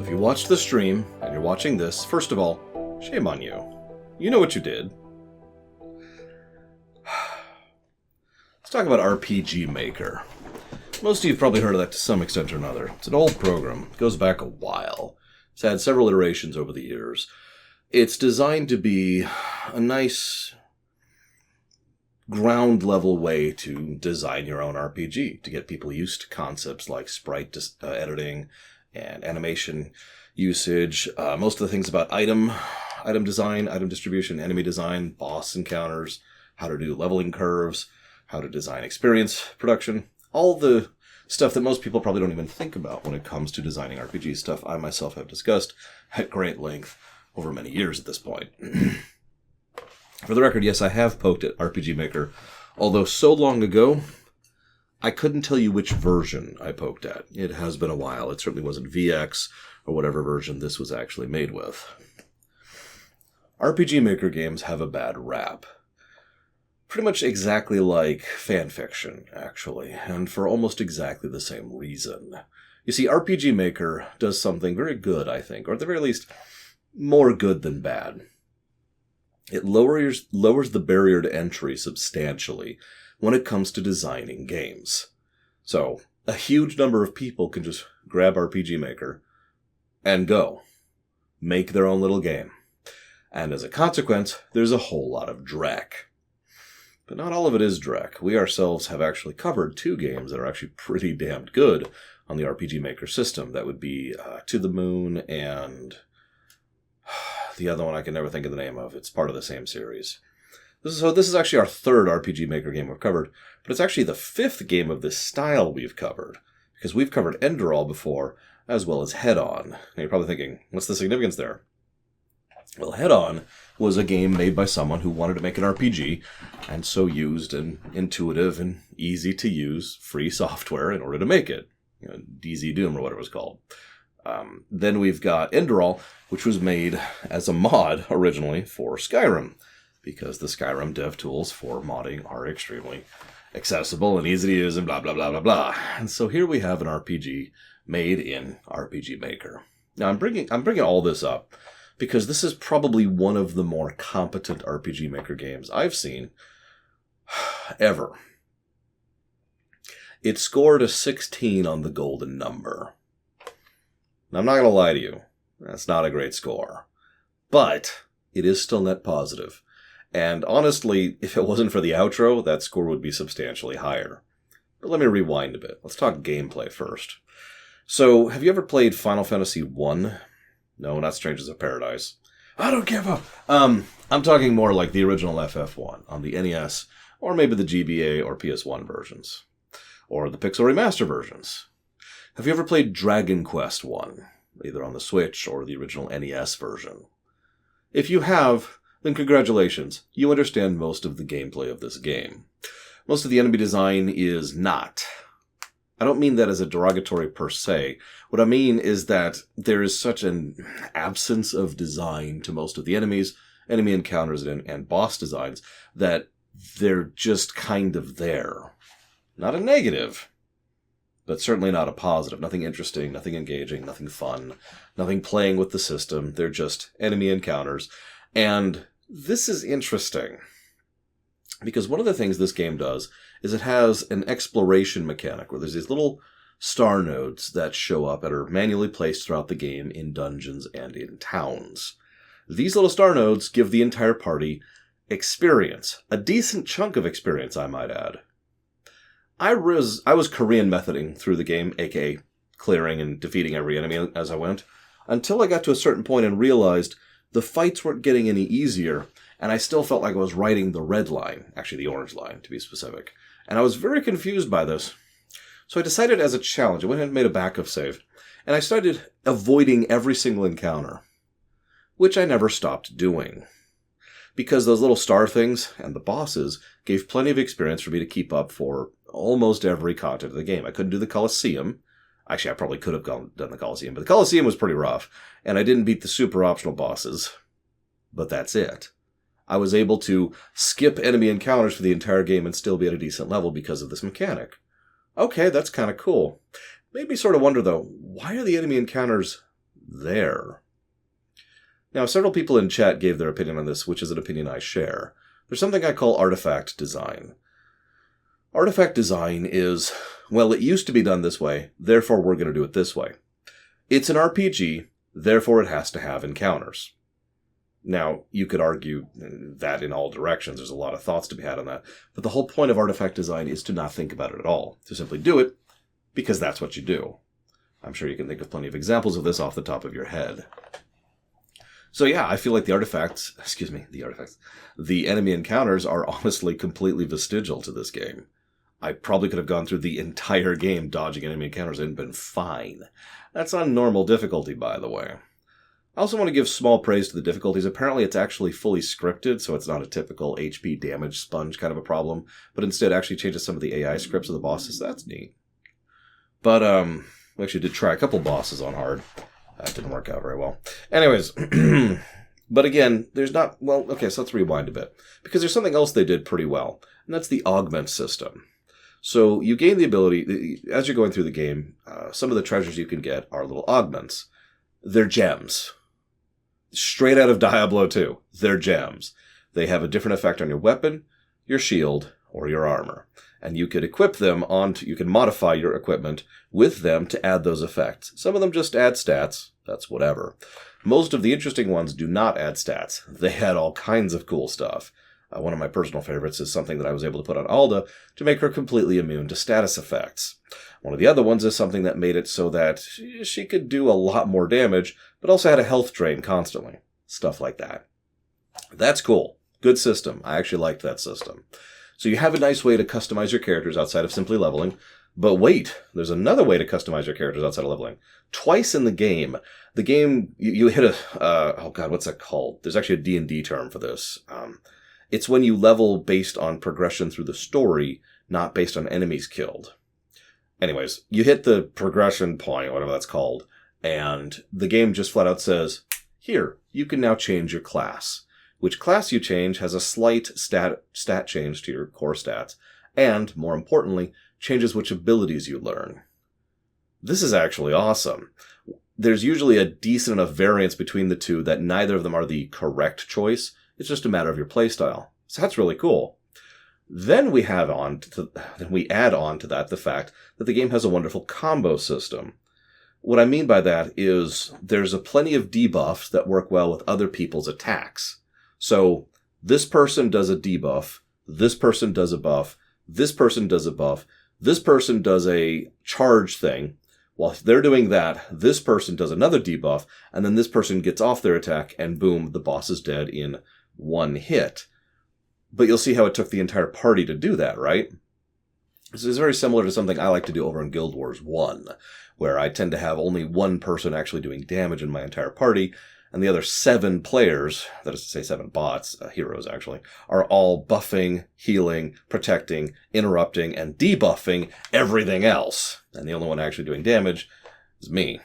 So if you watched the stream, and you're watching this, first of all, shame on you. You know what you did. Let's talk about RPG Maker. Most of you have probably heard of that to some extent or another. It's an old program. It goes back a while. It's had several iterations over the years. It's designed to be a nice ground-level way to design your own RPG, to get people used to concepts like sprite editing and animation usage. Most of the things about item design, item distribution, enemy design, boss encounters, how to do leveling curves, how to design experience production. All the stuff that most people probably don't even think about when it comes to designing RPG stuff, I myself have discussed at great length over many years at this point. For the record, yes, I have poked at RPG Maker, although so long ago, I couldn't tell you which version I poked at. It has been a while. It certainly wasn't VX or whatever version this was actually made with. RPG Maker games have a bad rap. Pretty much exactly like fanfiction, actually, and for almost exactly the same reason. You see, RPG Maker does something very good, I think, or at the very least, more good than bad. It lowers the barrier to entry substantially when it comes to designing games. So, a huge number of people can just grab RPG Maker and go. Make their own little game. And as a consequence, there's a whole lot of dreck. But not all of it is dreck. We ourselves have actually covered 2 games that are actually pretty damned good on the RPG Maker system. That would be To the Moon and the other one I can never think of the name of. It's part of the same series. This is actually our 3rd RPG Maker game we've covered, but it's actually the 5th game of this style we've covered, because we've covered Enderall before, as well as Head On. Now you're probably thinking, what's the significance there? Well, Head On was a game made by someone who wanted to make an RPG, and so used an intuitive and easy-to-use free software in order to make it. DZ Doom or whatever it was called. Then we've got Enderall, which was made as a mod originally for Skyrim, because the Skyrim dev tools for modding are extremely accessible and easy to use and blah, blah, blah, blah, blah. And so here we have an RPG made in RPG Maker. Now I'm bringing all this up because this is probably one of the more competent RPG Maker games I've seen ever. It scored a 16 on the golden number. Now, I'm not going to lie to you. That's not a great score. But it is still net positive. And honestly, if it wasn't for the outro, that score would be substantially higher. But let me rewind a bit. Let's talk gameplay first. So, have you ever played Final Fantasy 1? No, not Strangers of Paradise. I don't give a... I'm talking more like the original FF1 on the NES, or maybe the GBA or PS1 versions. Or the Pixel Remaster versions. Have you ever played Dragon Quest 1, either on the Switch or the original NES version? If you have, then congratulations, you understand most of the gameplay of this game. Most of the enemy design is not. I don't mean that as a derogatory per se. What I mean is that there is such an absence of design to most of the enemies, enemy encounters, and boss designs, that they're just kind of there. Not a negative, but certainly not a positive. Nothing interesting, nothing engaging, nothing fun, nothing playing with the system. They're just enemy encounters. And this is interesting, because one of the things this game does is it has an exploration mechanic where there's these little star nodes that show up and are manually placed throughout the game in dungeons and in towns. These little star nodes give the entire party experience. A decent chunk of experience, I might add. I was Korean methoding through the game, aka clearing and defeating every enemy as I went, until I got to a certain point and realized the fights weren't getting any easier, and I still felt like I was riding the red line, actually the orange line to be specific, and I was very confused by this. So I decided as a challenge, I went ahead and made a backup save, and I started avoiding every single encounter, which I never stopped doing. Because those little star things and the bosses gave plenty of experience for me to keep up for almost every content of the game. I couldn't do the Colosseum. Actually, I probably could have done the Colosseum, but the Colosseum was pretty rough, and I didn't beat the super optional bosses. But that's it. I was able to skip enemy encounters for the entire game and still be at a decent level because of this mechanic. Okay, that's kind of cool. Made me sort of wonder, though, why are the enemy encounters there. Now, several people in chat gave their opinion on this, which is an opinion I share. There's something I call artifact design. Artifact design is, well, it used to be done this way, therefore we're going to do it this way. It's an RPG, therefore it has to have encounters. Now, you could argue that in all directions. There's a lot of thoughts to be had on that. But the whole point of artifact design is to not think about it at all. To simply do it because that's what you do. I'm sure you can think of plenty of examples of this off the top of your head. So yeah, I feel like the enemy encounters are honestly completely vestigial to this game. I probably could have gone through the entire game dodging enemy encounters and been fine. That's on normal difficulty, by the way. I also want to give small praise to the difficulties. Apparently it's actually fully scripted, so it's not a typical HP damage sponge kind of a problem, but instead actually changes some of the AI scripts of the bosses. That's neat. But, we actually did try a couple bosses on hard. That didn't work out very well. Anyways, but again, there's not, well, okay, so let's rewind a bit. Because there's something else they did pretty well, and that's the augment system. So you gain the ability, as you're going through the game, some of the treasures you can get are little augments. They're gems. Straight out of Diablo 2. They're gems. They have a different effect on your weapon, your shield, or your armor. And you could equip them you can modify your equipment with them to add those effects. Some of them just add stats. That's whatever. Most of the interesting ones do not add stats. They add all kinds of cool stuff. One of my personal favorites is something that I was able to put on Alda to make her completely immune to status effects. One of the other ones is something that made it so that she could do a lot more damage, but also had a health drain constantly. Stuff like that. That's cool. Good system. I actually liked that system. So you have a nice way to customize your characters outside of simply leveling. But wait, there's another way to customize your characters outside of leveling. Twice in the game, you hit what's that called? There's actually a D&D term for this. It's when you level based on progression through the story, not based on enemies killed. Anyways, you hit the progression point, whatever that's called, and the game just flat out says, here, you can now change your class. Which class you change has a slight stat change to your core stats, and, more importantly, changes which abilities you learn. This is actually awesome. There's usually a decent enough variance between the two that neither of them are the correct choice. It's just a matter of your playstyle. So that's really cool. Then we add on to that the fact that the game has a wonderful combo system. What I mean by that is there's plenty of debuffs that work well with other people's attacks. So this person does a debuff, this person does a buff, this person does a buff, this person does a charge thing. While they're doing that, this person does another debuff, and then this person gets off their attack, and boom, the boss is dead in one hit. But you'll see how it took the entire party to do that, right? This is very similar to something I like to do over in Guild Wars 1, where I tend to have only one person actually doing damage in my entire party, and the other 7 players, that is to say 7 bots, heroes actually, are all buffing, healing, protecting, interrupting, and debuffing everything else. And the only one actually doing damage is me.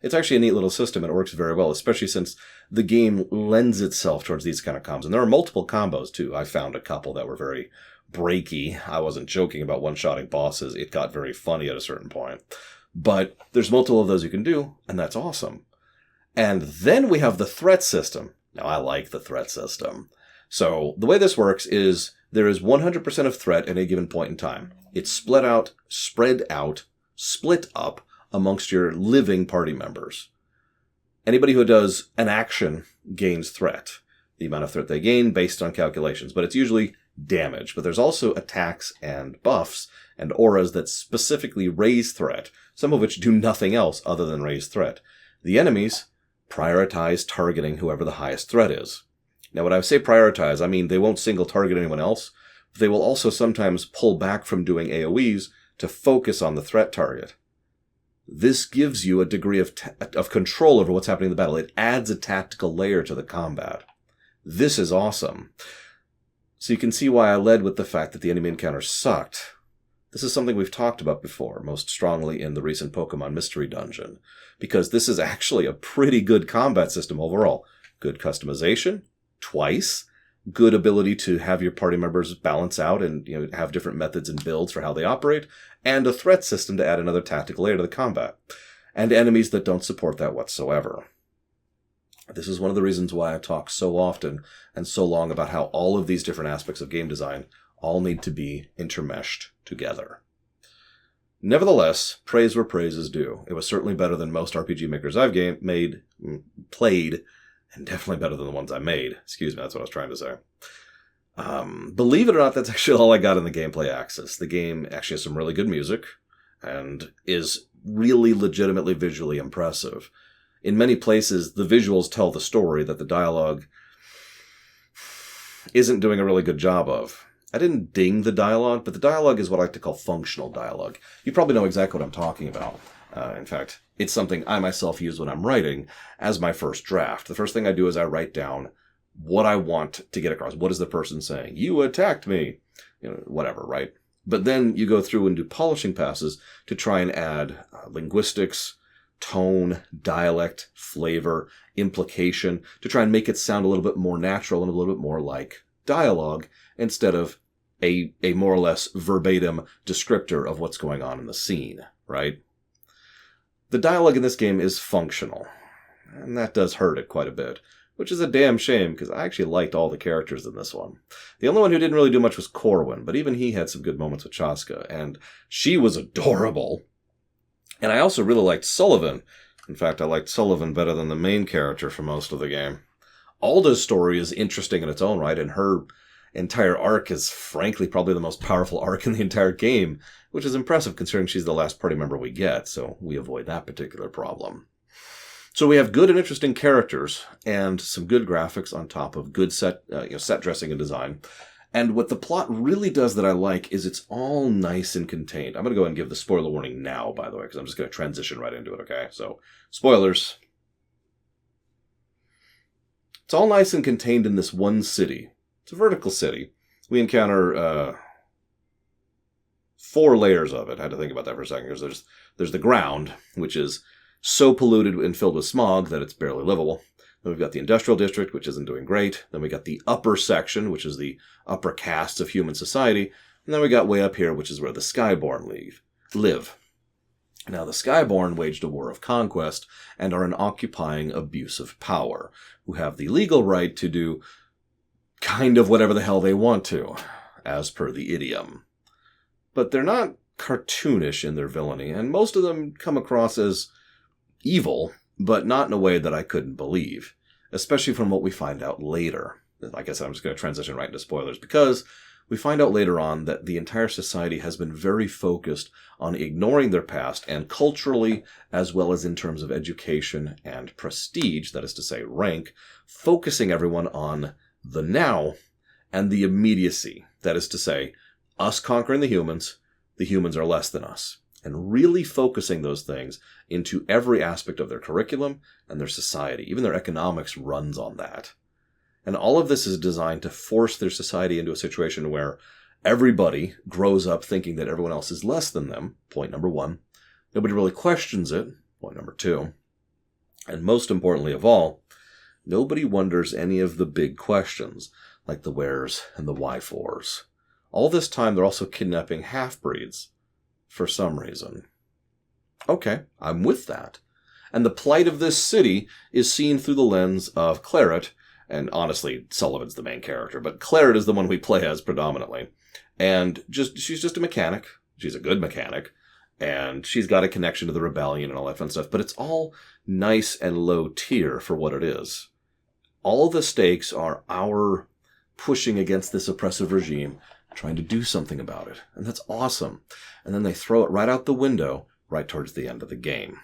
It's actually a neat little system, and it works very well, especially since the game lends itself towards these kind of combos. And there are multiple combos, too. I found a couple that were very breaky. I wasn't joking about one-shotting bosses. It got very funny at a certain point. But there's multiple of those you can do, and that's awesome. And then we have the threat system. Now, I like the threat system. So the way this works is there is 100% of threat at a given point in time. It's spread up amongst your living party members. Anybody who does an action gains threat. The amount of threat they gain based on calculations, but it's usually damage. But there's also attacks and buffs and auras that specifically raise threat, some of which do nothing else other than raise threat. The enemies prioritize targeting whoever the highest threat is. Now, when I say prioritize, I mean they won't single target anyone else, but they will also sometimes pull back from doing AoEs to focus on the threat target. This gives you a degree of control over what's happening in the battle. It adds a tactical layer to the combat. This is awesome. So you can see why I led with the fact that the enemy encounter sucked. This is something we've talked about before, most strongly in the recent Pokemon Mystery Dungeon, because this is actually a pretty good combat system overall. Good customization, twice, good ability to have your party members balance out and have different methods and builds for how they operate, and a threat system to add another tactical layer to the combat. and enemies that don't support that whatsoever. This is one of the reasons why I talk so often and so long about how all of these different aspects of game design all need to be intermeshed together. Nevertheless, praise where praise is due. It was certainly better than most RPG makers I've played, and definitely better than the ones I made. Excuse me, that's what I was trying to say. Believe it or not, that's actually all I got in the gameplay axis. The game actually has some really good music, and is really legitimately visually impressive. In many places, the visuals tell the story that the dialogue isn't doing a really good job of. I didn't ding the dialogue, but the dialogue is what I like to call functional dialogue. You probably know exactly what I'm talking about. In fact, it's something I myself use when I'm writing as my first draft. The first thing I do is I write down what I want to get across. What is the person saying? You attacked me. Whatever, right? But then you go through and do polishing passes to try and add linguistics, tone, dialect, flavor, implication, to try and make it sound a little bit more natural and a little bit more like dialogue instead of a more or less verbatim descriptor of what's going on in the scene, right? The dialogue in this game is functional, and that does hurt it quite a bit, which is a damn shame because I actually liked all the characters in this one. The only one who didn't really do much was Corwin, but even he had some good moments with Chaska, and she was adorable. And I also really liked Sullivan. In fact, I liked Sullivan better than the main character for most of the game. Alda's story is interesting in its own right, and her entire arc is frankly probably the most powerful arc in the entire game, which is impressive considering she's the last party member we get, so we avoid that particular problem. So we have good and interesting characters, and some good graphics on top of good set dressing and design. And what the plot really does that I like is it's all nice and contained. I'm going to go ahead and give the spoiler warning now, by the way, because I'm just going to transition right into it, okay? So, spoilers. It's all nice and contained in this one city. It's a vertical city. We encounter 4 layers of it. I had to think about that for a second, because there's the ground, which is so polluted and filled with smog that it's barely livable. Then we've got the industrial district, which isn't doing great. Then we got the upper section, which is the upper castes of human society. And then we got way up here, which is where the Skyborn live. Now, the Skyborn waged a war of conquest and are an occupying abuse of power, who have the legal right to do kind of whatever the hell they want to, as per the idiom. But they're not cartoonish in their villainy, and most of them come across as evil, but not in a way that I couldn't believe, especially from what we find out later. Like I said, I'm just going to transition right into spoilers, because we find out later on that the entire society has been very focused on ignoring their past, and culturally, as well as in terms of education and prestige, that is to say, rank, focusing everyone on the now and the immediacy, that is to say, us conquering the humans are less than us, and really focusing those things into every aspect of their curriculum and their society. Even their economics runs on that. And all of this is designed to force their society into a situation where everybody grows up thinking that everyone else is less than them, point number 1. Nobody really questions it, point number 2. And most importantly of all, nobody wonders any of the big questions, like the wheres and the why-fors. All this time, they're also kidnapping half-breeds, for some reason. Okay, I'm with that. And the plight of this city is seen through the lens of Claret, and honestly, Sullivan's the main character, but Claret is the one we play as predominantly. And she's just a mechanic. She's a good mechanic. And she's got a connection to the rebellion and all that fun stuff, but it's all nice and low tier for what it is. All the stakes are our pushing against this oppressive regime, trying to do something about it. And that's awesome. And then they throw it right out the window, right towards the end of the game.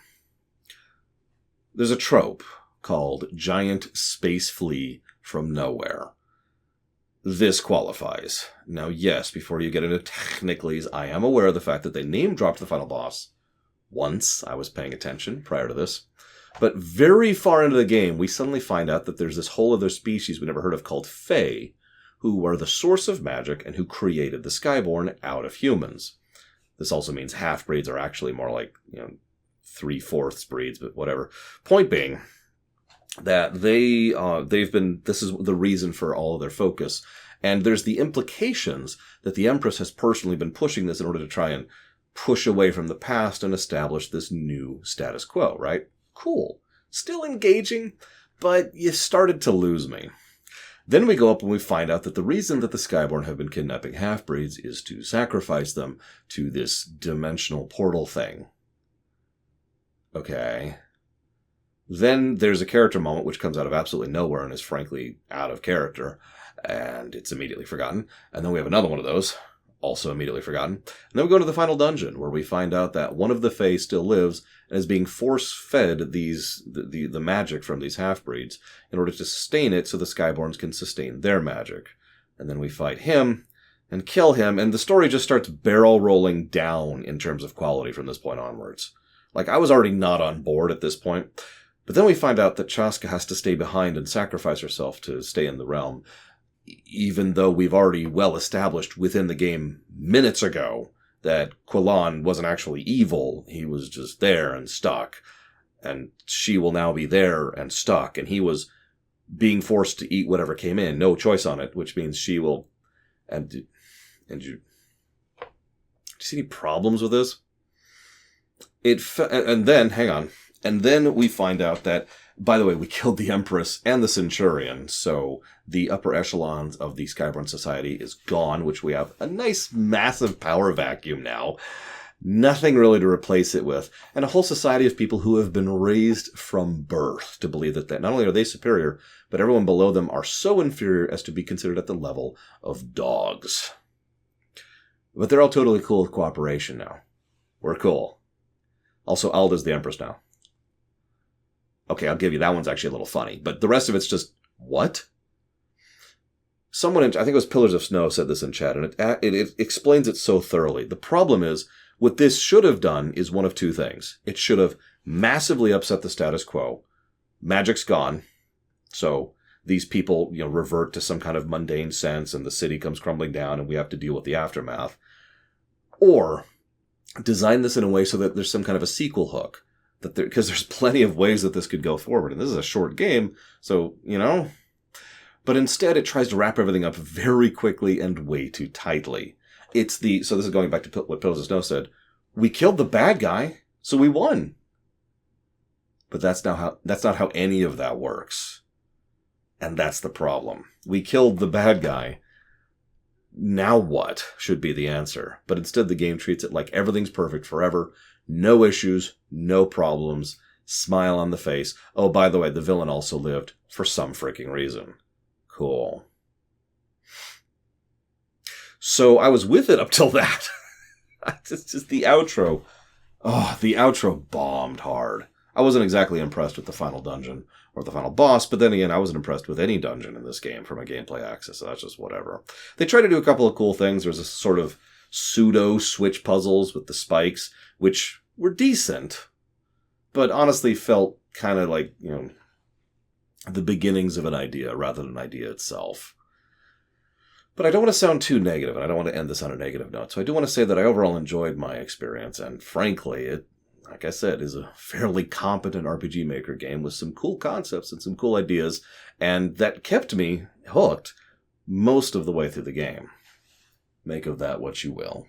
There's a trope called giant space flea from nowhere. This qualifies. Now, yes, before you get into technicalities, I am aware of the fact that they name-dropped the final boss. Once, I was paying attention prior to this. But very far into the game, we suddenly find out that there's this whole other species we never heard of called Fae, who are the source of magic and who created the Skyborn out of humans. This also means half-breeds are actually more like, 3/4 breeds, but whatever. Point being that this is the reason for all of their focus. And there's the implications that the Empress has personally been pushing this in order to try and push away from the past and establish this new status quo, right? Cool. Still engaging, but you started to lose me. Then we go up and we find out that the reason that the Skyborn have been kidnapping half-breeds is to sacrifice them to this dimensional portal thing. Okay. Then there's a character moment which comes out of absolutely nowhere and is frankly out of character, and it's immediately forgotten. And then we have another one of those, also immediately forgotten. And then we go to the final dungeon, where we find out that one of the Fae still lives and is being force-fed the magic from these half-breeds in order to sustain it so the Skyborns can sustain their magic. And then we fight him and kill him, and the story just starts barrel-rolling down in terms of quality from this point onwards. Like, I was already not on board at this point, but then we find out that Chaska has to stay behind and sacrifice herself to stay in the realm, even though we've already well established within the game minutes ago that Quillan wasn't actually evil. He was just there and stuck. And she will now be there and stuck. And he was being forced to eat whatever came in. No choice on it, which means she will... And do you see any problems with this? And then, hang on. And then we find out that, by the way, we killed the Empress and the Centurion, so the upper echelons of the Skyborn Society is gone, which we have a nice, massive power vacuum now. Nothing really to replace it with. And a whole society of people who have been raised from birth to believe that not only are they superior, but everyone below them are so inferior as to be considered at the level of dogs. But they're all totally cool with cooperation now. We're cool. Also, Alda's the Empress now. Okay, I'll give you that one's actually a little funny, but the rest of it's just, what? Someone, I think it was Pillars of Snow, said this in chat, and it explains it so thoroughly. The problem is, what this should have done is one of two things. It should have massively upset the status quo. Magic's gone, so these people, revert to some kind of mundane sense, and the city comes crumbling down, and we have to deal with the aftermath. Or design this in a way so that there's some kind of a sequel hook. Because there's plenty of ways that this could go forward. And this is a short game, so, But instead, it tries to wrap everything up very quickly and way too tightly. So this is going back to what Pillars of Snow said. We killed the bad guy, so we won. But that's not how any of that works. And that's the problem. We killed the bad guy. Now what should be the answer? But instead, the game treats it like everything's perfect forever. No issues, no problems, smile on the face. Oh, by the way, the villain also lived for some freaking reason. Cool. So I was with it up till that. It's just the outro. Oh, the outro bombed hard. I wasn't exactly impressed with the final dungeon or the final boss, but then again, I wasn't impressed with any dungeon in this game from a gameplay axis, so that's just whatever. They tried to do a couple of cool things. There was a sort of pseudo-switch puzzles with the spikes, which were decent, but honestly felt kind of like, the beginnings of an idea rather than an idea itself. But I don't want to sound too negative, and I don't want to end this on a negative note, so I do want to say that I overall enjoyed my experience, and frankly, it, like I said, is a fairly competent RPG Maker game with some cool concepts and some cool ideas, and that kept me hooked most of the way through the game. Make of that what you will.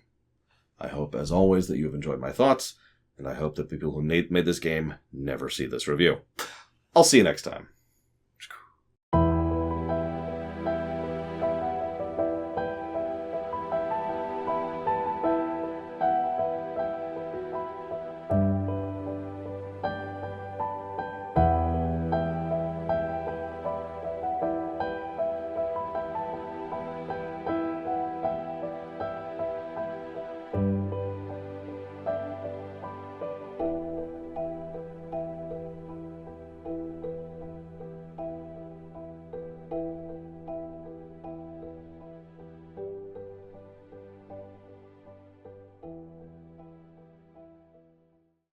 I hope, as always, that you have enjoyed my thoughts, and I hope that the people who made this game never see this review. I'll see you next time.